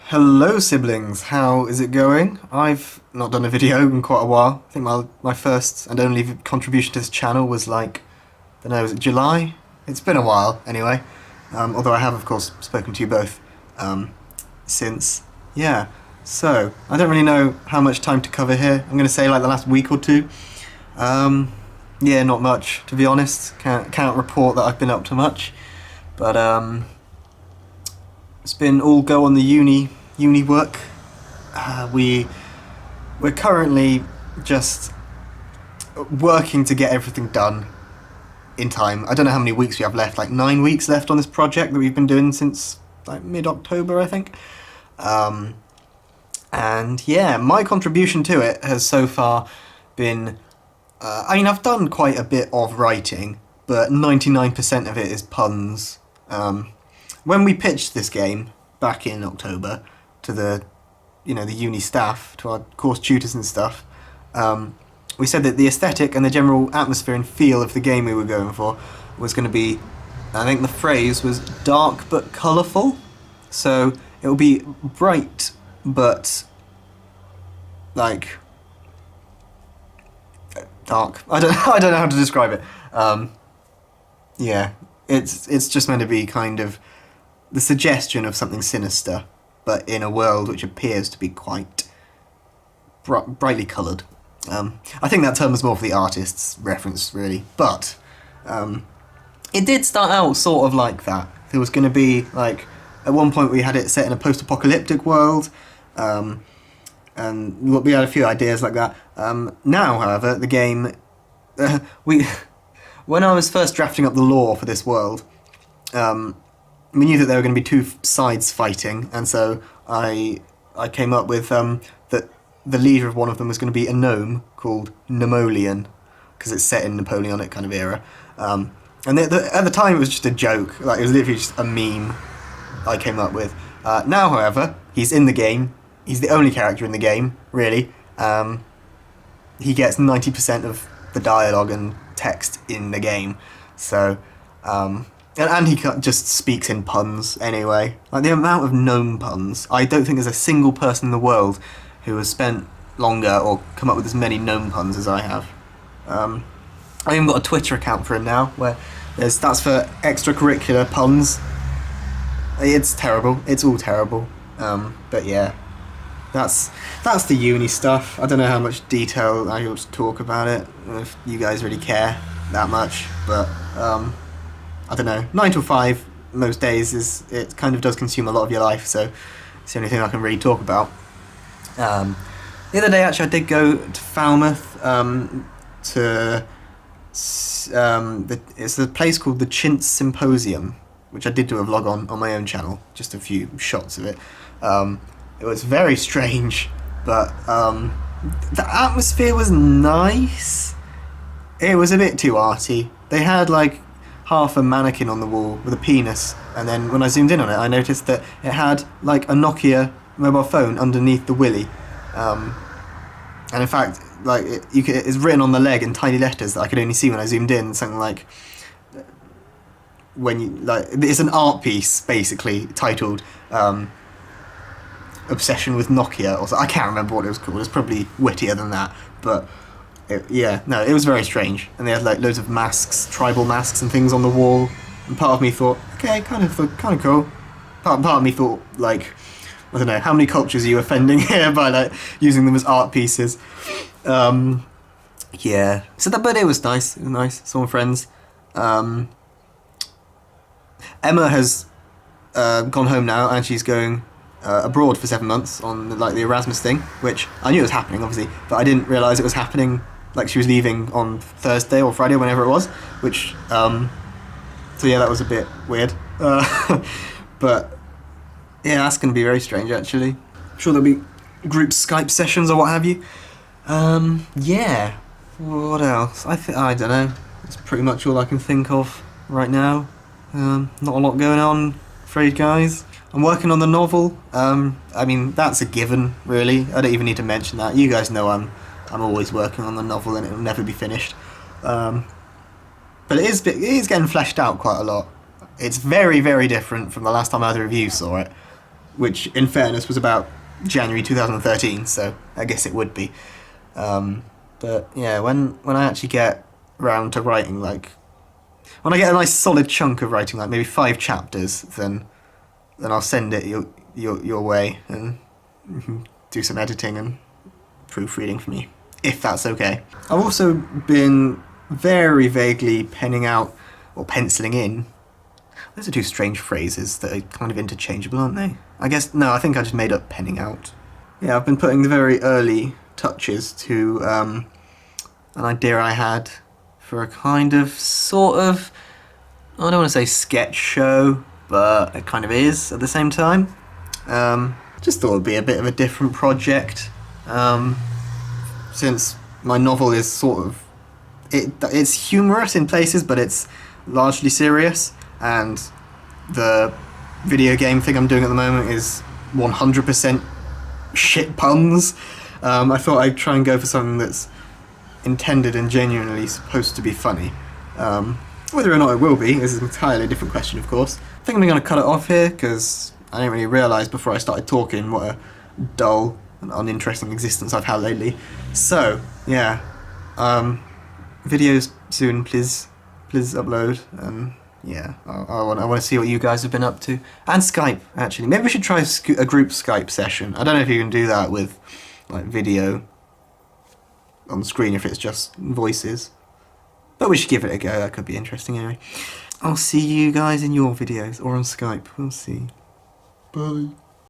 Hello siblings, how is it going? I've not done a video in quite a while. I think my first and only contribution to this channel was like, I don't know, was it July? It's been a while anyway. Although I have of course spoken to you both since. Yeah, so I don't really know how much time to cover here. I'm going to say like the last week or two. Yeah, not much to be honest. Can't report that I've been up to much. But it's been all go on the uni work. We're currently just working to get everything done in time. I don't know how many weeks we have left, like 9 weeks left on this project that we've been doing since like mid-October, I think. And yeah, my contribution to it has so far been, I mean, I've done quite a bit of writing, but 99% of it is puns. When we pitched this game back in October to the uni staff, to our course tutors and stuff, we said that the aesthetic and the general atmosphere and feel of the game we were going for was going to be, I think the phrase was dark but colourful. So it will be bright but like dark. I don't know how to describe it. Yeah, it's just meant to be kind of the suggestion of something sinister, but in a world which appears to be quite brightly coloured. I think that term was more for the artist's reference, really, but it did start out sort of like that. There was going to be, like, at one point we had it set in a post-apocalyptic world, and we had a few ideas like that. Now, however, the game, when I was first drafting up the lore for this world, we knew that there were going to be two sides fighting, and so I came up with that the leader of one of them was going to be a gnome called Napoleon, because it's set in Napoleonic kind of era. And at the time it was just a joke, like it was literally just a meme I came up with. Now, however, he's in the game. He's the only character in the game, really. He gets 90% of the dialogue and text in the game, so. And he just speaks in puns anyway. Like the amount of gnome puns, I don't think there's a single person in the world who has spent longer or come up with as many gnome puns as I have. I even got a Twitter account for him now, where that's for extracurricular puns. It's terrible. It's all terrible. But yeah, that's the uni stuff. I don't know how much detail I ought to talk about it, if you guys really care that much, but I don't know, 9 to 5 most days it kind of does consume a lot of your life, so it's the only thing I can really talk about. The other day actually I did go to Falmouth it's a place called the Chintz Symposium, which I did do a vlog on my own channel, just a few shots of it. It was very strange, but the atmosphere was nice. It was a bit too arty. They had like half a mannequin on the wall with a penis, and then when I zoomed in on it I noticed that it had like a Nokia mobile phone underneath the willy, and in fact like it's written on the leg in tiny letters that I could only see when I zoomed in, something like, when you like, it's an art piece basically titled Obsession with Nokia, or so. I can't remember what it was called. It was probably wittier than that, but yeah, no, it was very strange. And they had like loads of masks, tribal masks and things on the wall. And part of me thought, okay, kind of cool. Part of me thought, like, I don't know, how many cultures are you offending here by like using them as art pieces? Yeah. So but it was nice. It was nice. Saw my friends. Emma has gone home now, and she's going abroad for 7 months on like the Erasmus thing, which I knew was happening obviously, but I didn't realise it was happening. Like she was leaving on Thursday or Friday, whenever it was, which so yeah, that was a bit weird. But yeah, that's going to be very strange actually. I'm sure there'll be group Skype sessions or what have you. Yeah, what else? I don't know. That's pretty much all I can think of right now. Not a lot going on, afraid, guys. I'm working on the novel. I mean, that's a given, really. I don't even need to mention that. You guys know I'm always working on the novel, and it'll never be finished. But it is getting fleshed out quite a lot. It's very, very different from the last time either of you saw it. which in fairness was about January 2013, so I guess it would be. But yeah, when I actually get round to writing, like, when I get a nice solid chunk of writing, like maybe 5 chapters, then I'll send it your way and you can do some editing and proofreading for me, if that's okay. I've also been very vaguely penning out, or penciling in. Those are two strange phrases that are kind of interchangeable, aren't they? I guess, no, I think I just made up penning out. Yeah, I've been putting the very early touches to an idea I had for a kind of, sort of, I don't want to say sketch show, but it kind of is at the same time. Just thought it would be a bit of a different project, since my novel is sort of, it's humorous in places, but it's largely serious, and the video game thing I'm doing at the moment is 100% shit puns. I thought I'd try and go for something that's intended and genuinely supposed to be funny. Whether or not it will be is an entirely different question, of course. I think I'm going to cut it off here, because I didn't really realise before I started talking what a dull and uninteresting existence I've had lately. So, yeah. Videos soon, please upload, and yeah, I want to see what you guys have been up to. And Skype, actually. Maybe we should try a group Skype session. I don't know if you can do that with, like, video on screen if it's just voices. But we should give it a go, that could be interesting anyway. I'll see you guys in your videos, or on Skype, we'll see. Bye.